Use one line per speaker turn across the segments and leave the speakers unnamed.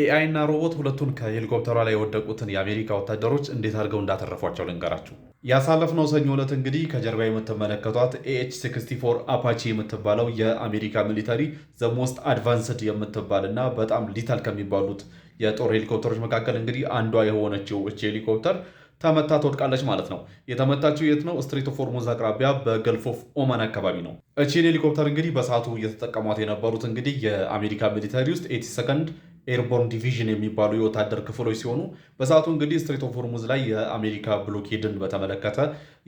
ኤአይ እና ሮቦት ሁለቱን ከሄሊኮፕተሯ ላይ የወደቁትን የአሜሪካ ወታደሮች እንዴት አድርገው እንዳተረፏቸው ልንገራችሁ። ያሳለፍነው ሰኞ ዕለት እንግዲህ ከጀርባ የምትመለከቷት ኤኤች-64 አፓቺ የምትባለው የአሜሪካ ሚሊተሪ ዘ ሞስት አድቫንስድ የምትባል እና በጣም ሊታል ከሚባሉት የጦር ሄሊኮፕተሮች መካከል እንግዲህ አንዷ የሆነችው እች ሄሊኮፕተር ተመታ ትወድቃለች ማለት ነው። የተመታችው የት ነው? ስትሬት ኦፍ ሆርሙዝ አቅራቢያ በገልፍ ኦፍ ኦማን አካባቢ ነው። እቺን ሄሊኮፕተር እንግዲህ በሰዓቱ እየተጠቀሟት የነበሩት እንግዲህ የአሜሪካ ሚሊተሪ ውስጥ 82nd ኤርቦርን ዲቪዥን የሚባሉ የወታደር ክፍሎች ሲሆኑ በሰዓቱ እንግዲህ ስትሬት ኦፍ ሆርሙዝ ላይ የአሜሪካ ብሎኬድን በተመለከተ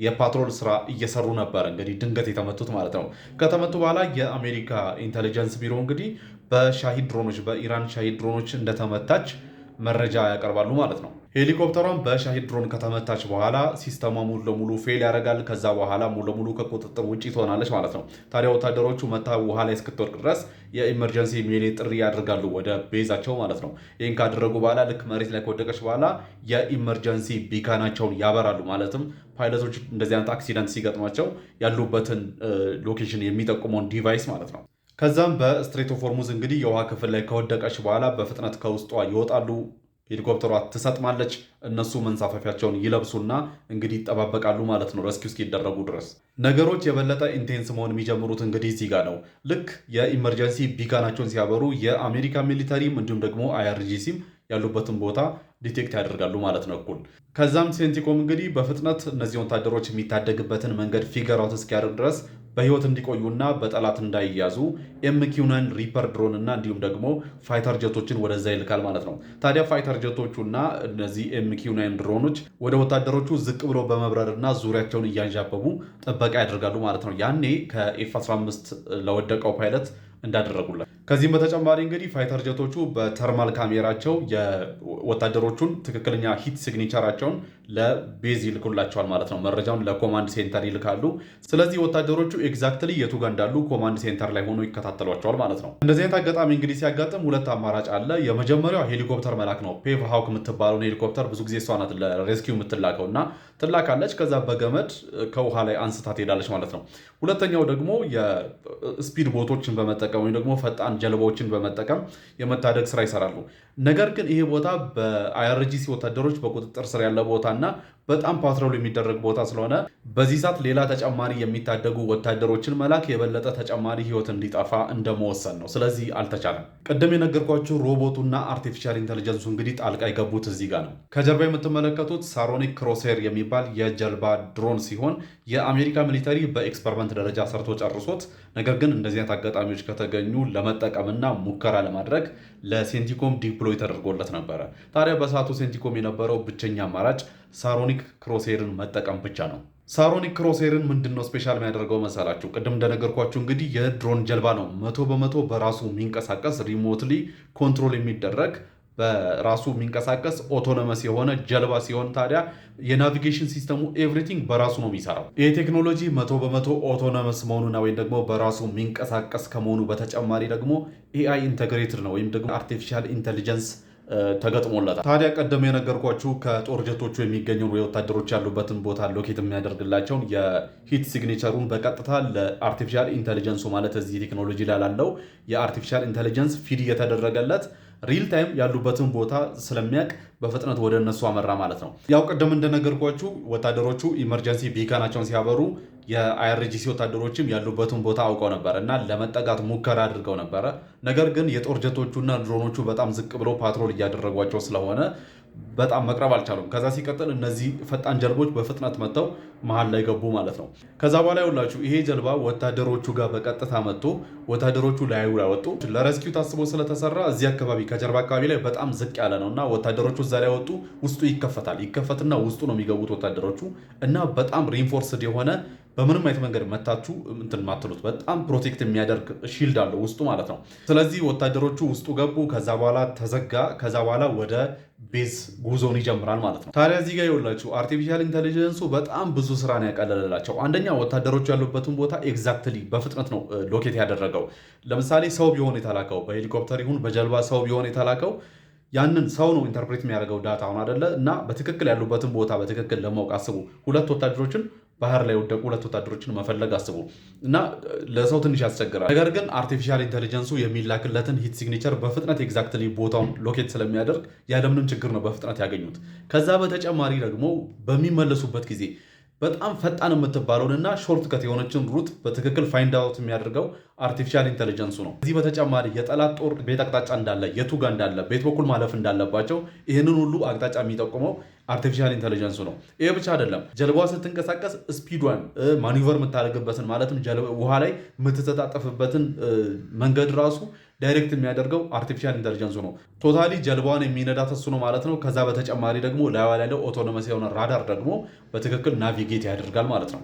የፓትሮል ስራ እየሰሩ ነበር። እንግዲህ ድንገት የተመቱት ማለት ነው። ከተመቱ በኋላ የአሜሪካ ኢንቴሊጀንስ ቢሮ እንግዲህ በሻሂድ ድሮኖች በኢራን ሻሂድ ድሮኖች እንደተመታች መረጃ ያቀርባሉ ማለት ነው። ሄሊኮፕተሯን በሻሂድ ድሮን ከተመታች በኋላ ሲስተሟ ሙሉ ለሙሉ ፌል ያደርጋል። ከዛ በኋላ ሙሉ ለሙሉ ከቁጥጥር ውጭ ትሆናለች ማለት ነው። ታዲያ ወታደሮቹ መታ ውሃ ላይ እስክትወድቅ ድረስ የኢመርጀንሲ ሜሌ ጥሪ ያደርጋሉ ወደ ቤዛቸው ማለት ነው። ይህን ካደረጉ በኋላ ልክ መሬት ላይ ከወደቀች በኋላ የኢመርጀንሲ ቢካናቸውን ያበራሉ። ማለትም ፓይለቶች እንደዚህ አይነት አክሲደንት ሲገጥሟቸው ያሉበትን ሎኬሽን የሚጠቁመውን ዲቫይስ ማለት ነው። ከዛም በስትሬት ኦፍ ሆርሙዝ እንግዲህ የውሃ ክፍል ላይ ከወደቀች በኋላ በፍጥነት ከውስጧ ይወጣሉ። ሄሊኮፕተሯ ትሰጥማለች። እነሱ መንሳፈፊያቸውን ይለብሱና እንግዲህ ይጠባበቃሉ ማለት ነው ረስኪው እስኪደረጉ ድረስ። ነገሮች የበለጠ ኢንቴንስ መሆን የሚጀምሩት እንግዲህ እዚህ ጋር ነው። ልክ የኢመርጀንሲ ቢካናቸውን ሲያበሩ የአሜሪካ ሚሊተሪም እንዲሁም ደግሞ አይአርጂሲም ያሉበትን ቦታ ዲቴክት ያደርጋሉ ማለት ነው እኩል። ከዛም ሴንቲኮም እንግዲህ በፍጥነት እነዚህ ወታደሮች የሚታደግበትን መንገድ ፊገር አውት እስኪያደርግ ድረስ በህይወት እንዲቆዩና በጠላት እንዳይያዙ ኤምኪው9 ሪፐር ድሮን እና እንዲሁም ደግሞ ፋይተር ጀቶችን ወደዛ ይልካል ማለት ነው። ታዲያ ፋይተር ጀቶቹና እነዚህ ኤምኪው9 ድሮኖች ወደ ወታደሮቹ ዝቅ ብሎ በመብረር እና ዙሪያቸውን እያንዣበቡ ጥበቃ ያደርጋሉ ማለት ነው። ያኔ ከኤፍ-15 ለወደቀው ፓይለት እንዳደረጉለት። ከዚህም በተጨማሪ እንግዲህ ፋይተር ጀቶቹ በተርማል ካሜራቸው የወታደሮቹን ትክክለኛ ሂት ሲግኒቸራቸውን ለቤዝ ይልኩላቸዋል ማለት ነው። መረጃውን ለኮማንድ ሴንተር ይልካሉ። ስለዚህ ወታደሮቹ ኤግዛክትሊ የቱ ጋር እንዳሉ ኮማንድ ሴንተር ላይ ሆኖ ይከታተሏቸዋል ማለት ነው። እንደዚህ አይነት አጋጣሚ እንግዲህ ሲያጋጥም ሁለት አማራጭ አለ። የመጀመሪያው ሄሊኮፕተር መላክ ነው። ፔቭ ሃውክ የምትባለውን ሄሊኮፕተር ብዙ ጊዜ እሷ ናት ለሬስኪው የምትላከው እና ትላካለች። ከዛ በገመድ ከውሃ ላይ አንስታ ትሄዳለች ማለት ነው። ሁለተኛው ደግሞ የስፒድ ቦቶችን በመጠቀም ወይም ደግሞ ፈጣን ጀልባዎችን በመጠቀም የመታደግ ስራ ይሰራሉ። ነገር ግን ይሄ ቦታ በአይአርጂሲ ወታደሮች በቁጥጥር ስር ያለ ቦታ እና በጣም ፓትሮል የሚደረግ ቦታ ስለሆነ በዚህ ሰዓት ሌላ ተጨማሪ የሚታደጉ ወታደሮችን መላክ የበለጠ ተጨማሪ ህይወት እንዲጠፋ እንደመወሰን ነው። ስለዚህ አልተቻለም። ቅድም የነገርኳችሁ ሮቦቱና አርቲፊሻል ኢንቴሊጀንሱ እንግዲህ ጣልቃ የገቡት እዚህ ጋር ነው። ከጀርባ የምትመለከቱት ሳሮኒክ ክሮሴር የሚባል የጀልባ ድሮን ሲሆን የአሜሪካ ሚሊተሪ በኤክስፐሪመንት ደረጃ ሰርቶ ጨርሶት፣ ነገር ግን እንደዚህ አይነት አጋጣሚዎች ከተገኙ ለመጠቀምና ሙከራ ለማድረግ ለሴንቲኮም ዲፕሎይ ተደርጎለት ነበረ። ታዲያ በሰዓቱ ሴንቲኮም የነበረው ብቸኛ አማራጭ ሳሮኒክ ክሮሴርን መጠቀም ብቻ ነው። ሳሮኒክ ክሮሴርን ምንድን ነው ስፔሻል የሚያደርገው መሰላችሁ? ቅድም እንደነገርኳችሁ እንግዲህ የድሮን ጀልባ ነው። 100% በራሱ የሚንቀሳቀስ ሪሞትሊ ኮንትሮል የሚደረግ በራሱ የሚንቀሳቀስ ኦቶኖመስ የሆነ ጀልባ ሲሆን ታዲያ የናቪጌሽን ሲስተሙ ኤቭሪቲንግ በራሱ ነው የሚሰራው። ይህ ቴክኖሎጂ 100% ኦቶኖመስ መሆኑና ወይም ደግሞ በራሱ የሚንቀሳቀስ ከመሆኑ በተጨማሪ ደግሞ ኤአይ ኢንተግሬትድ ነው ወይም ደግሞ አርቲፊሻል ኢንቴሊጀንስ ተገጥሞለታል። ታዲያ ቀደም የነገርኳችሁ ከጦር ጀቶቹ የሚገኙ የወታደሮች ያሉበትን ቦታ ሎኬት የሚያደርግላቸውን የሂት ሲግኔቸሩን በቀጥታ ለአርቲፊሻል ኢንቴሊጀንሱ ማለት እዚህ ቴክኖሎጂ ላይ ላለው የአርቲፊሻል ኢንቴሊጀንስ ፊድ እየተደረገለት ሪል ታይም ያሉበትን ቦታ ስለሚያውቅ በፍጥነት ወደ እነሱ አመራ ማለት ነው። ያው ቅድም እንደነገርኳችሁ ወታደሮቹ ኢመርጀንሲ ቢካናቸውን ሲያበሩ የአይአርጂሲ ወታደሮችም ያሉበትን ቦታ አውቀው ነበር እና ለመጠጋት ሙከራ አድርገው ነበረ። ነገር ግን የጦር ጀቶቹና ድሮኖቹ በጣም ዝቅ ብለው ፓትሮል እያደረጓቸው ስለሆነ በጣም መቅረብ አልቻሉም። ከዛ ሲቀጥል እነዚህ ፈጣን ጀልቦች በፍጥነት መጥተው መሀል ላይ ገቡ ማለት ነው። ከዛ በኋላ ይኸውላችሁ ይሄ ጀልባ ወታደሮቹ ጋር በቀጥታ መጥቶ ወታደሮቹ ላይ ወጡ። ለረስኪው ታስቦ ስለተሰራ እዚህ አካባቢ ከጀርባ አካባቢ ላይ በጣም ዝቅ ያለ ነው እና ወታደሮቹ እዛ ላይ ወጡ። ውስጡ ይከፈትና ውስጡ ነው የሚገቡት ወታደሮቹ እና በጣም ሪንፎርስድ የሆነ በምንም አይነት መንገድ መታችሁ እንትን ማትሉት በጣም ፕሮቴክት የሚያደርግ ሺልድ አለው ውስጡ ማለት ነው። ስለዚህ ወታደሮቹ ውስጡ ገቡ። ከዛ በኋላ ተዘጋ። ከዛ በኋላ ወደ ቤዝ ጉዞን ይጀምራል ማለት ነው። ታዲያ እዚህ ጋር ይኸውላችሁ አርቲፊሻል ኢንቴሊጀንሱ በጣም ብዙ ስራ ነው ያቀለለላቸው። አንደኛ ወታደሮቹ ያሉበትን ቦታ ኤግዛክትሊ በፍጥነት ነው ሎኬት ያደረገው። ለምሳሌ ሰው ቢሆን የተላከው በሄሊኮፕተር ይሁን በጀልባ ሰው ቢሆን የተላከው ያንን ሰው ነው ኢንተርፕሬት የሚያደርገው ዳታውን አይደለ እና በትክክል ያሉበትን ቦታ በትክክል ለማወቅ አስቡ። ሁለት ወታደሮችን ባህር ላይ የወደቁ 2 ወታደሮችን መፈለግ አስቡ እና ለሰው ትንሽ ያስቸግራል። ነገር ግን አርቲፊሻል ኢንቴሊጀንሱ የሚላክለትን ሂት ሲግኔቸር በፍጥነት ኤግዛክትሊ ቦታውን ሎኬት ስለሚያደርግ ያለምንም ችግር ነው በፍጥነት ያገኙት። ከዛ በተጨማሪ ደግሞ በሚመለሱበት ጊዜ በጣም ፈጣን የምትባለውን እና ሾርት ከት የሆነችን ሩት በትክክል ፋይንድ አውት የሚያደርገው አርቲፊሻል ኢንቴሊጀንሱ ነው። ከዚህ በተጨማሪ የጠላት ጦር ቤት አቅጣጫ እንዳለ፣ የቱ ጋር እንዳለ፣ ቤት በኩል ማለፍ እንዳለባቸው ይህንን ሁሉ አቅጣጫ የሚጠቁመው አርቲፊሻል ኢንቴሊጀንሱ ነው። ይሄ ብቻ አይደለም። ጀልባዋ ስትንቀሳቀስ ስፒዷን ማኒቨር የምታደርግበትን ማለትም ውሃ ላይ የምትተጣጠፍበትን መንገድ ራሱ ዳይሬክት የሚያደርገው አርቲፊሻል ኢንቴሊጀንሱ ነው። ቶታሊ ጀልባዋን የሚነዳት እሱ ነው ማለት ነው። ከዛ በተጨማሪ ደግሞ ላይዋ ያለው ኦቶኖመስ የሆነ ራዳር ደግሞ በትክክል ናቪጌት ያደርጋል ማለት ነው።